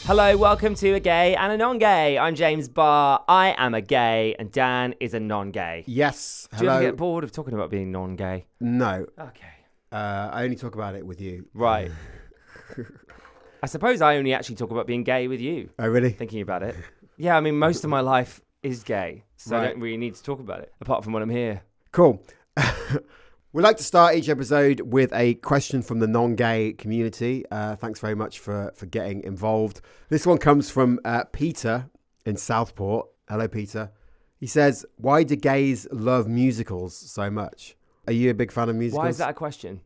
Hello, welcome to A Gay and a Non-Gay. I'm James Barr. I am a gay, and Dan is a non-gay. Yes. Do you Hello. ever get bored of talking about being non-gay? No. Okay. I only talk about it with you. Right. I suppose I only actually talk about being gay with you. Oh, really? Thinking about it. Yeah, I mean, most of my life is gay, so I Right. don't really need to talk about it, apart from when I'm here. Cool. We like to start each episode with a question from the non-gay community. Thanks very much for getting involved. This one comes from Peter in Southport. Hello, Peter. He says, why do gays love musicals so much? Are you a big fan of musicals? Why is that a question?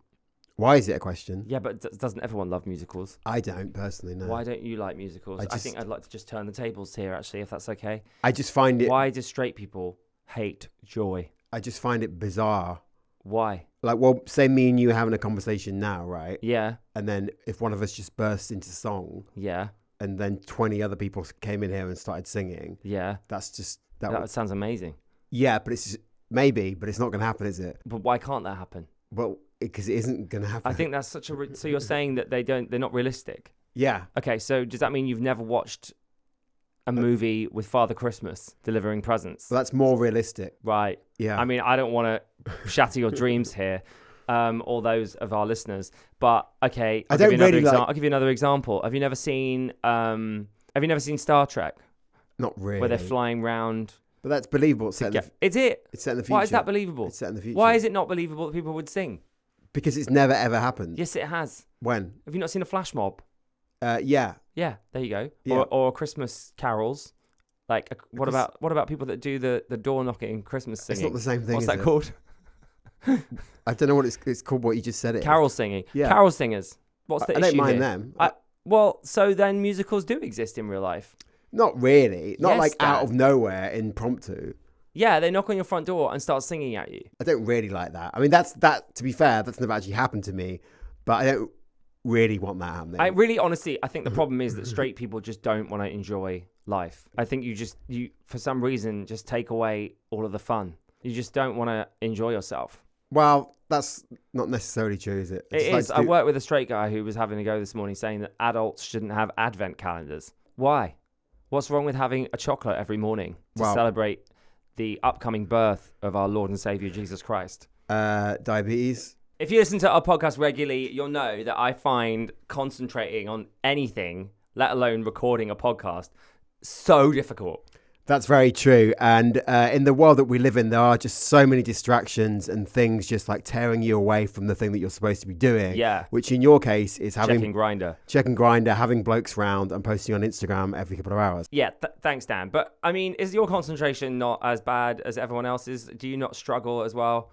Why is it a question? Yeah, but doesn't everyone love musicals? I don't personally, no. Why don't you like musicals? I think I'd like to just turn the tables here, actually, if that's okay. I just find it... Why do straight people hate joy? I just find it bizarre. Why? Like, well, say me and you are having a conversation now, right? Yeah. And then if one of us just bursts into song, Yeah. and then 20 other people came in here and started singing, Yeah. that's just... That sounds amazing. Yeah, but it's just, maybe, but it's not going to happen, is it? But why can't that happen? Well, because it isn't going to happen. I think that's such a... So you're saying that they're not realistic? Yeah. Okay, so does that mean you've never watched a movie with Father Christmas delivering presents? Well, that's more realistic. Right. Yeah. I mean, I don't want to shatter your dreams here, or those of our listeners. But okay, I'll give you another example. Have you never seen Star Trek? Not really. Where they're flying round. But that's believable. It's set in It's the future. Why is that believable? It's set in the future. Why is it not believable that people would sing? Because it's never, ever happened. Yes, it has. When? Have you not seen a flash mob? Yeah. Yeah, there you go. Yeah. Or Christmas carols. Like, what about people that do the door knocking Christmas singing? It's not the same thing. What's that called? I don't know what it's called. What you just said. Carol singing. Yeah. Carol singers. What's the issue I don't mind here? them. Well, so then musicals do exist in real life. Not really. Not Yes, like out Dan. of nowhere, impromptu. Yeah, they knock on your front door and start singing at you. I don't really like that. I mean, that. To be fair, that's never actually happened to me. But I don't really want that happening. I really, honestly, I think the problem is that straight people just don't want to enjoy life. I think you for some reason just take away all of the fun. You just don't want to enjoy yourself. Well, that's not necessarily true, is it? It is. I worked with a straight guy who was having a go this morning saying that adults shouldn't have advent calendars. Why? What's wrong with having a chocolate every morning to celebrate the upcoming birth of our Lord and Savior Jesus Christ? Diabetes. If you listen to our podcast regularly, you'll know that I find concentrating on anything, let alone recording a podcast, so difficult. That's very true. And in the world that we live in, there are just so many distractions and things just like tearing you away from the thing that you're supposed to be doing. Yeah. Which in your case is Checking Grindr, having blokes round and posting on Instagram every couple of hours. Yeah, thanks, Dan. But I mean, is your concentration not as bad as everyone else's? Do you not struggle as well?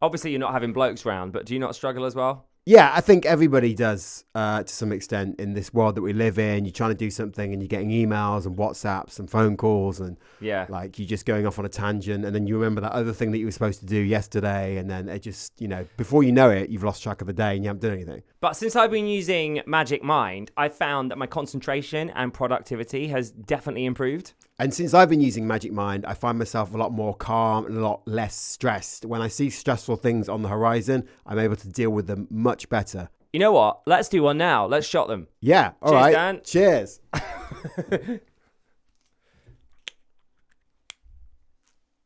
Obviously, you're not having blokes round, but do you not struggle as well? Yeah, I think everybody does to some extent in this world that we live in. You're trying to do something and you're getting emails and WhatsApps and phone calls and like you're just going off on a tangent and then you remember that other thing that you were supposed to do yesterday and then it just, before you know it, you've lost track of the day and you haven't done anything. But since I've been using Magic Mind, I found that my concentration and productivity has definitely improved. And since I've been using Magic Mind, I find myself a lot more calm and a lot less stressed. When I see stressful things on the horizon, I'm able to deal with them much better. You know what? Let's do one now. Let's shot them. Yeah. All right. Dan. Cheers.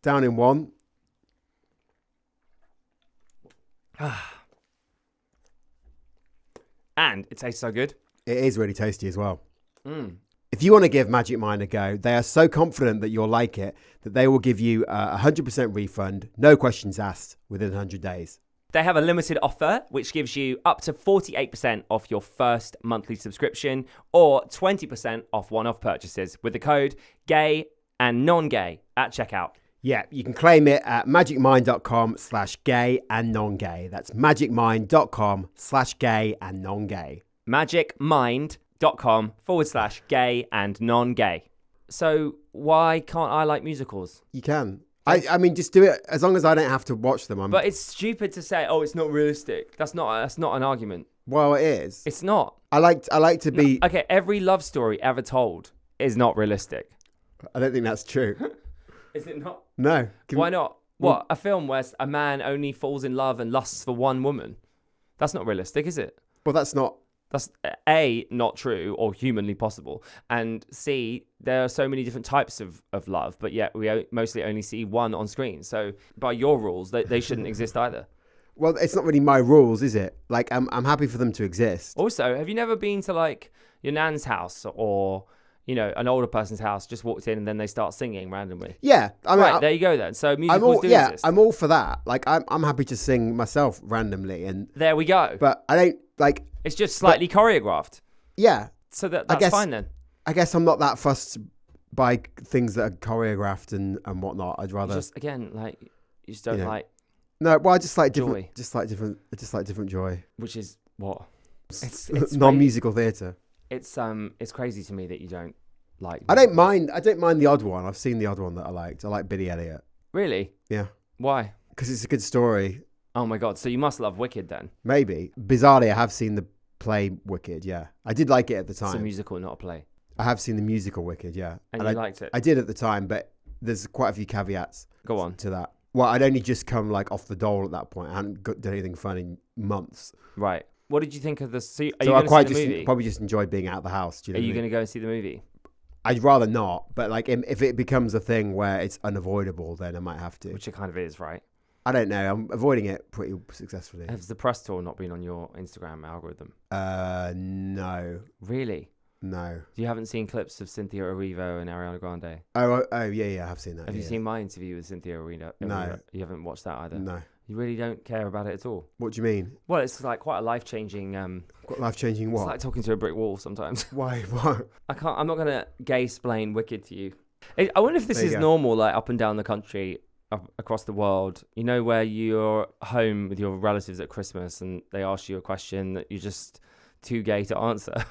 Down in one. And it tastes so good. It is really tasty as well. If you want to give Magic Mind a go, they are so confident that you'll like it that they will give you a 100% refund, no questions asked, within 100 days. They have a limited offer, which gives you up to 48% off your first monthly subscription or 20% off one-off purchases with the code gay and non-gay at checkout. Yeah, you can claim it at magicmind.com/gay and non-gay. That's magicmind.com/gay and non-gay. magicmind.com/gay and non-gay. So why can't I like musicals? You can. I mean, just do it as long as I don't have to watch them. But it's stupid to say, oh, it's not realistic. That's not an argument. Well, it is. It's not. I like to be... No, okay, every love story ever told is not realistic. I don't think that's true. Is it not? No. Why not? What? A film where a man only falls in love and lusts for one woman? That's not realistic, is it? Well, that's not That's A, not true or humanly possible. And C, there are so many different types of love, but yet we mostly only see one on screen. So by your rules, they shouldn't exist either. Well, it's not really my rules, is it? Like, I'm happy for them to exist. Also, have you never been to like your nan's house or, you know, an older person's house, just walked in and then they start singing randomly? Yeah. I mean, right, there you go then. So musicals do exist. I'm all for that. Like, I'm happy to sing myself randomly. And there we go. But I don't, like... It's just slightly choreographed. Yeah. So that's fine then. I guess I'm not that fussed by things that are choreographed and whatnot. I'd rather... Just, again, like, you just don't like... No, well, I just like different joy. Just like different joy. Which is what? It's non-musical theatre. It's crazy to me that you don't like. I don't mind the odd one. I've seen the odd one that I liked. I like Billy Elliot. Really? Yeah. Why? Because it's a good story. Oh my God! So you must love Wicked then? Maybe. Bizarrely, I have seen the play Wicked. Yeah, I did like it at the time. It's a musical, not a play. I have seen the musical Wicked. Yeah, and you liked it. I did at the time, but there's quite a few caveats. Go on to that. Well, I'd only just come like off the dole at that point. I hadn't done anything fun in months. Right. What did you think of the? So I probably just enjoyed being out of the house. Do you know are you going to go and see the movie? I'd rather not, but like if it becomes a thing where it's unavoidable, then I might have to. Which it kind of is, right? I don't know. I'm avoiding it pretty successfully. Has the press tour not been on your Instagram algorithm? No. Really? No. You haven't seen clips of Cynthia Erivo and Ariana Grande? Oh, yeah, I have seen that. Have you seen my interview with Cynthia Erivo? No. You haven't watched that either? No. You really don't care about it at all? What do you mean? Well, it's like quite a life-changing... life-changing what? It's like talking to a brick wall sometimes. Why? What? I'm not going to gay-splain Wicked to you. I wonder if this is normal, like up and down the country, across the world. You know, where you're home with your relatives at Christmas and they ask you a question that you're just too gay to answer.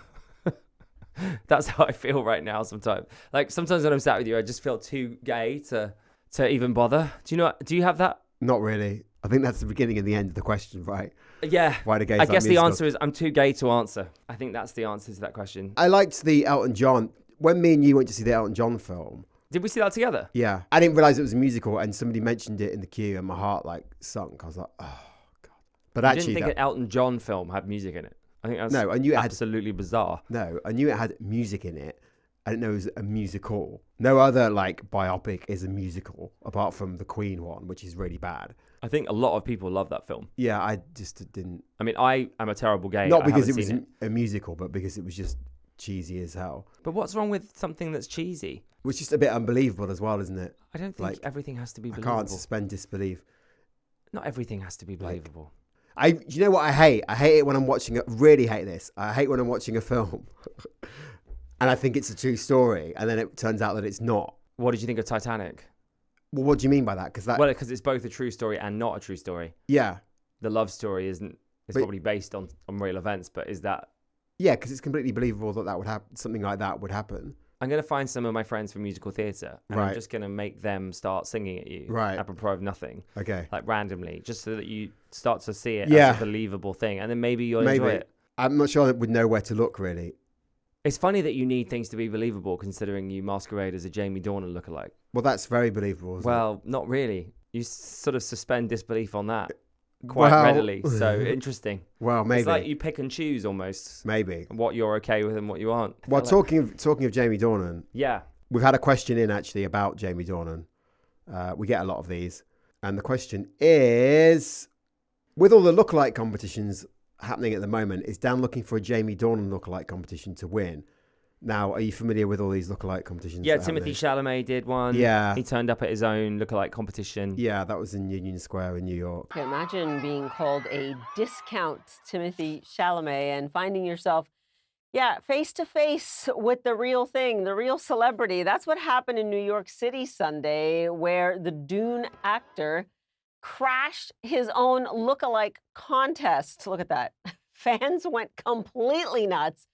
That's how I feel right now sometimes. Like sometimes when I'm sat with you, I just feel too gay to even bother. Do you have that? Not really. I think that's the beginning and the end of the question, right? Yeah. Why do gays I guess the answer is I'm too gay to answer. I think that's the answer to that question. I liked the Elton John. When me and you went to see the Elton John film. Did we see that together? Yeah. I didn't realise it was a musical and somebody mentioned it in the queue and my heart like sunk. I was like, oh, God. But you didn't think an Elton John film had music in it? I think that's absolutely bizarre. No, I knew it had music in it. I didn't know it was a musical. No other like biopic is a musical apart from the Queen one, which is really bad. I think a lot of people love that film. Yeah, I just didn't. I mean, I am a terrible gay. Not because it was a musical, but because it was just cheesy as hell. But what's wrong with something that's cheesy? Well, it's just a bit unbelievable as well, isn't it? I don't think everything has to be believable. I can't suspend disbelief. Not everything has to be believable. You know what I hate? I hate it when I'm watching really hate this. I hate when I'm watching a film and I think it's a true story and then it turns out that it's not. What did you think of Titanic? Well, what do you mean by that? Because it's both a true story and not a true story. Yeah. The love story is probably based on real events, but is that... Yeah, because it's completely believable that would happen. Something like that would happen. I'm going to find some of my friends from musical theatre and I'm just going to make them start singing at you. Right. Apropos of nothing. Okay. Like randomly, just so that you start to see it as a believable thing. And then maybe you'll enjoy it. I'm not sure I would know where to look, really. It's funny that you need things to be believable considering you masquerade as a Jamie Dornan lookalike. Well, that's very believable, isn't it? Not really. You sort of suspend disbelief on that quite readily. So interesting. Well, maybe. It's like you pick and choose almost. Maybe. What you're okay with and what you aren't. Well, talking of Jamie Dornan. Yeah. We've had a question in actually about Jamie Dornan. We get a lot of these. And the question is, with all the lookalike competitions happening at the moment, is Dan looking for a Jamie Dornan lookalike competition to win? Now, are you familiar with all these lookalike competitions? Yeah, Timothy Chalamet did one. Yeah. He turned up at his own lookalike competition. Yeah, that was in Union Square in New York. Imagine being called a discount Timothy Chalamet and finding yourself, face to face with the real thing, the real celebrity. That's what happened in New York City Sunday, where the Dune actor crashed his own lookalike contest. Look at that. Fans went completely nuts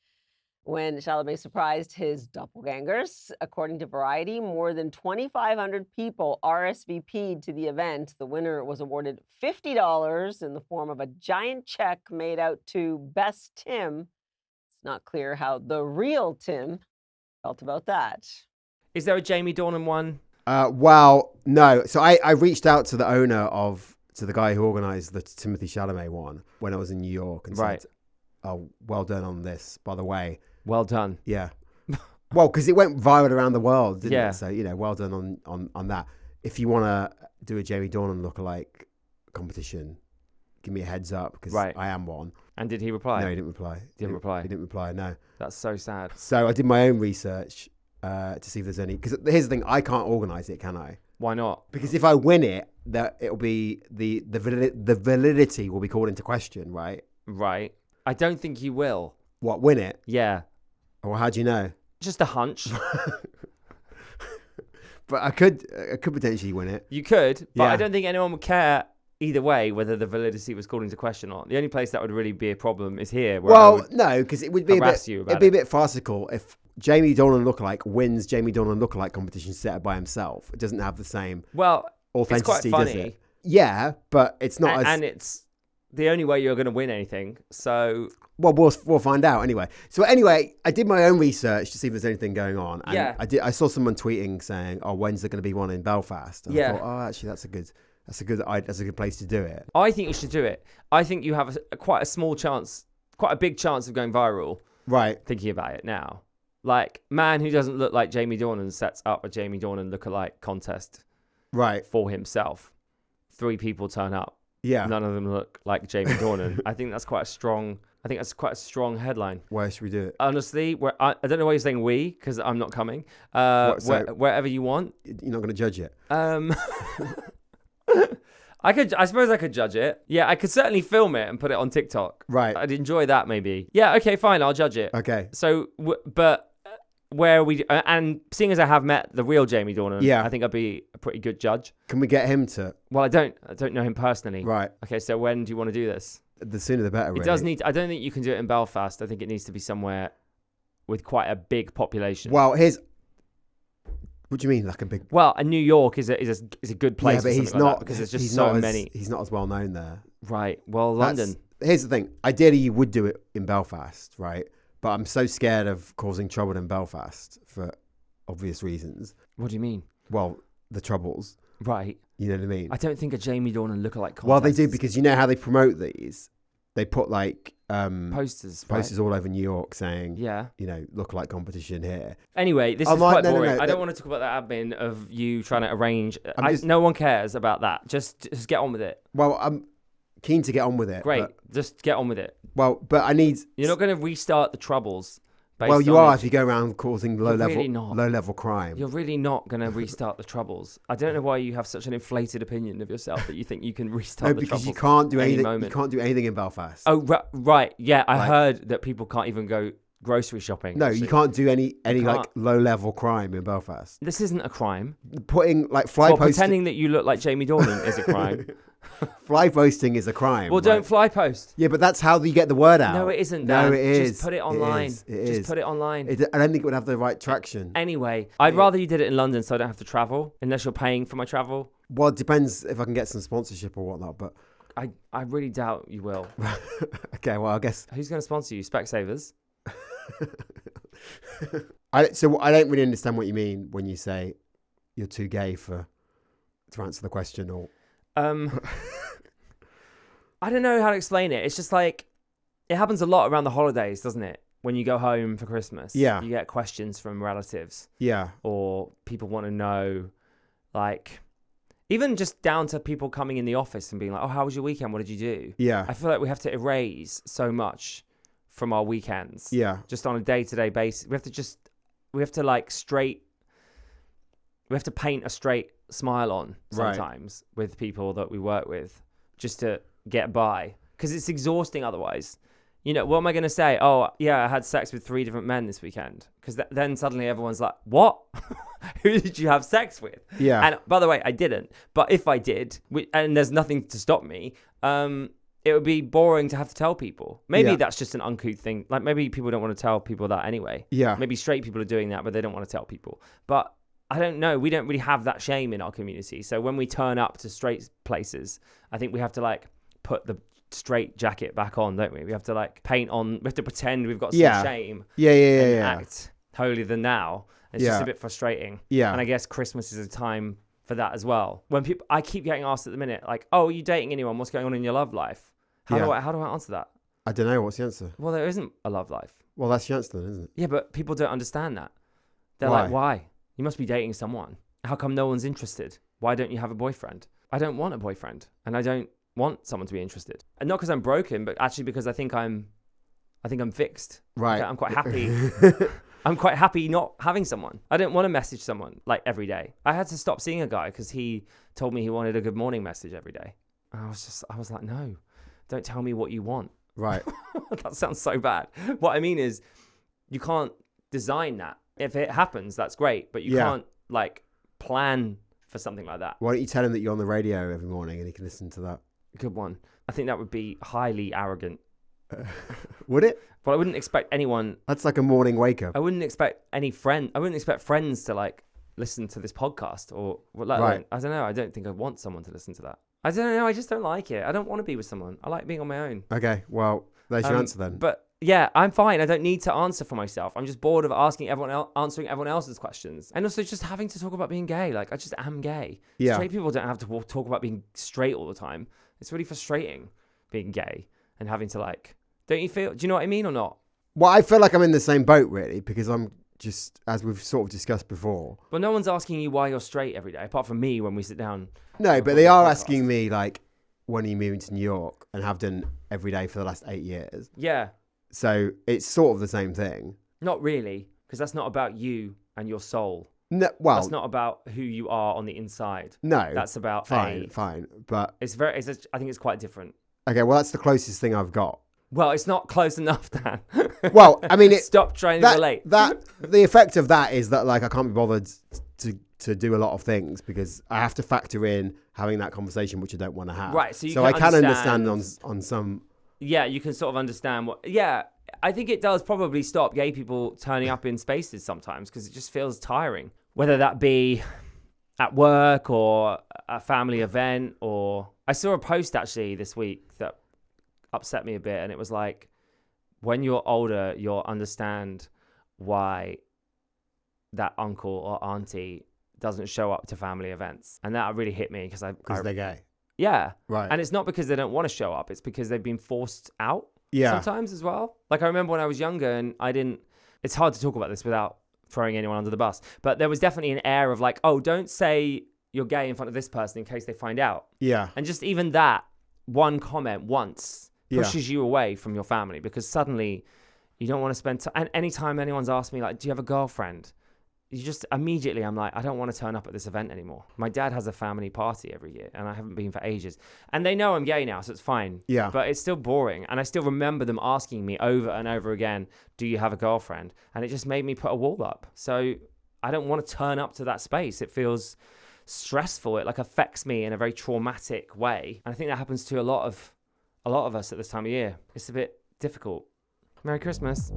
when Chalamet surprised his doppelgangers. According to Variety, more than 2,500 people RSVP'd to the event. The winner was awarded $50 in the form of a giant check made out to Best Tim. It's not clear how the real Tim felt about that. Is there a Jamie Dornan one? Well, no. So I reached out to the guy who organised the Timothy Chalamet one when I was in New York and said, oh, well done on this, by the way. Well done. Yeah. Well, because it went viral around the world, didn't Yeah. it? So, well done on that. If you want to do a Jamie Dornan lookalike competition, give me a heads up, because I am one. And did he reply? No, he didn't reply. He didn't reply, no. That's so sad. So I did my own research to see if there's any... Because here's the thing, I can't organise it, can I? Why not? Because if I win it, it'll be... The validity will be called into question, right? Right. I don't think you will. What, win it? Yeah. Well, how do you know? Just a hunch. But I could potentially win it. You could, but Yeah. I don't think anyone would care either way whether the validity was called into question or not. The only place that would really be a problem is here. Where Well, no, because it would be a bit farcical if Jamie Dornan lookalike wins Jamie Dornan lookalike competition set by himself. It doesn't have the same authenticity, it's quite does funny. it? Yeah, but it's not and it's the only way you're going to win anything. So well, we'll find out anyway. So anyway, I did my own research to see if there's anything going on. And Yeah. I saw someone tweeting saying, "Oh, when's there going to be one in Belfast?" And I thought, oh, actually, that's a good place to do it. I think you should do it. I think you have quite a big chance of going viral. Right. Thinking about it now, like man who doesn't look like Jamie Dornan sets up a Jamie Dornan lookalike contest. Right. For himself. 3 people turn up. Yeah. None of them look like Jamie Dornan. I think that's quite a strong headline. Where should we do it? Honestly, I don't know why you're saying we, because I'm not coming. Wherever you want. You're not going to judge it. I suppose I could judge it. Yeah, I could certainly film it and put it on TikTok. Right. I'd enjoy that maybe. Yeah, okay, fine, I'll judge it. Okay. So, but where we... and seeing as I have met the real Jamie Dornan, I think I'd be a pretty good judge. Can we get him to... Well, I don't know him personally. Right. Okay, so when do you want to do this? The sooner the better, really. It does need... I don't think you can do it in Belfast. I think it needs to be somewhere with quite a big population. Well, here's... What do you mean, like a big... Well, New York is a good place. Yeah, but he's like not... because there's just so many. He's not as well known there. Right. Well, London. Here's the thing. Ideally, you would do it in Belfast, right? But I'm so scared of causing trouble in Belfast for obvious reasons. What do you mean? Well, the troubles. Right. You know what I mean? I don't think a Jamie Dornan lookalike contest. Well, they do, because you know how they promote these? They put like... posters all over New York saying, yeah, lookalike competition here. Anyway, this is quite boring. No, I don't want to talk about that admin of you trying to arrange. No one cares about that. Just get on with it. Well, I'm keen to get on with it. Great, just get on with it. Well, but I need... You're not going to restart the troubles. Well, you are if you go around causing low level crime. You're really not going to restart the troubles. I don't know why you have such an inflated opinion of yourself that you think you can restart the troubles. No, because you can't do anything. You can't do anything in Belfast. Oh, right. Yeah, I heard that people can't even go grocery shopping. No, you can't do any like low level crime in Belfast. This isn't a crime. Putting like pretending that you look like Jamie Dornan is a crime. Fly posting is a crime. Well, don't fly post. Yeah, but that's how you get the word out. No, it isn't. Dan. No, it is. Just put it online. Just put it online. I don't think it would have the right traction. Anyway, I'd rather you did it in London so I don't have to travel, unless you're paying for my travel. Well, it depends if I can get some sponsorship or whatnot, but... I really doubt you will. Okay, well, I guess... Who's going to sponsor you? Specsavers? So I don't really understand what you mean when you say you're too gay to answer the question, or... I don't know how to explain it. It's just like, it happens a lot around the holidays, doesn't it? When you go home for Christmas, yeah, you get questions from relatives, yeah, or people want to know, like, even just down to people coming in the office and being like, "Oh, how was your weekend? What did you do?" Yeah, I feel like we have to erase so much from our weekends. Yeah, just on a day-to-day basis, we have to paint a straight smile on sometimes with people that we work with, just to get by, because it's exhausting otherwise. What am I going to say? Oh, yeah, I had sex with 3 different men this weekend. Because then suddenly everyone's like, what? Who did you have sex with? Yeah. And by the way, I didn't. But if I did, and there's nothing to stop me, it would be boring to have to tell people. Maybe that's just an uncouth thing. Like, maybe people don't want to tell people that anyway. Yeah. Maybe straight people are doing that, but they don't want to tell people. But I don't know. We don't really have that shame in our community. So when we turn up to straight places, I think we have to, like, put the straight jacket back on, don't we? We have to, like, paint on. We have to pretend we've got some shame. Yeah. Act holier than now. It's just a bit frustrating. Yeah. And I guess Christmas is a time for that as well. When I keep getting asked at the minute, like, "Oh, are you dating anyone? What's going on in your love life?" How do I answer that? I don't know. What's the answer? Well, there isn't a love life. Well, that's the answer then, isn't it? Yeah, but people don't understand that. They're like, why? You must be dating someone. How come no one's interested? Why don't you have a boyfriend? I don't want a boyfriend, and I don't want someone to be interested. And not because I'm broken, but actually because I think I'm fixed. Right. I'm quite happy. I'm quite happy not having someone. I don't want to message someone like every day. I had to stop seeing a guy because he told me he wanted a good morning message every day. And I was like, no, don't tell me what you want. Right. That sounds so bad. What I mean is, you can't design that. If it happens, that's great, but you can't like plan for something like that. Why don't you tell him that you're on the radio every morning and he can listen to that? Good one. I think that would be highly arrogant. Would it? Well, I wouldn't expect anyone. That's like a morning wake up. I wouldn't expect friends to like listen to this podcast or Right. I don't know. I don't think I want someone to listen to that. I don't know. I just don't like it. I don't want to be with someone. I like being on my own. Okay. Well, there's your answer then. But yeah, I'm fine. I don't need to answer for myself. I'm just bored of answering everyone else's questions, and also just having to talk about being gay. Like, I just am gay. Yeah. Straight people don't have to talk about being straight all the time. It's really frustrating being gay and having to like. Don't you feel? Do you know what I mean or not? Well, I feel like I'm in the same boat really, because I'm just, as we've sort of discussed before. But no one's asking you why you're straight every day, apart from me when we sit down. No, but they are asking me like, when are you moving to New York, and have done every day for the last 8 years. Yeah. So it's sort of the same thing. Not really, because that's not about you and your soul. No, well, that's not about who you are on the inside. No, that's about fine, but I think it's quite different. Okay, well, that's the closest thing I've got. Well, it's not close enough, Dan. Well, I mean, stop trying to relate. The effect of that is that like I can't be bothered to do a lot of things because I have to factor in having that conversation, which I don't want to have. Right. So I can understand on some. Yeah, you can sort of understand what. Yeah, I think it does probably stop gay people turning up in spaces sometimes because it just feels tiring, whether that be at work or a family event. Or I saw a post actually this week that upset me a bit, and it was like, when you're older, you'll understand why that uncle or auntie doesn't show up to family events. And that really hit me because they're gay. Yeah. Right. And it's not because they don't want to show up. It's because they've been forced out sometimes as well. Like I remember when I was younger and it's hard to talk about this without throwing anyone under the bus, but there was definitely an air of like, oh, don't say you're gay in front of this person in case they find out. Yeah. And just even that one comment once pushes you away from your family because suddenly you don't want to spend time. And anytime anyone's asked me like, do you have a girlfriend? You just immediately, I'm like, I don't want to turn up at this event anymore. My dad has a family party every year and I haven't been for ages. And they know I'm gay now, so it's fine. Yeah. But it's still boring. And I still remember them asking me over and over again, do you have a girlfriend? And it just made me put a wall up. So I don't want to turn up to that space. It feels stressful. It like affects me in a very traumatic way. And I think that happens to a lot of us at this time of year. It's a bit difficult. Merry Christmas.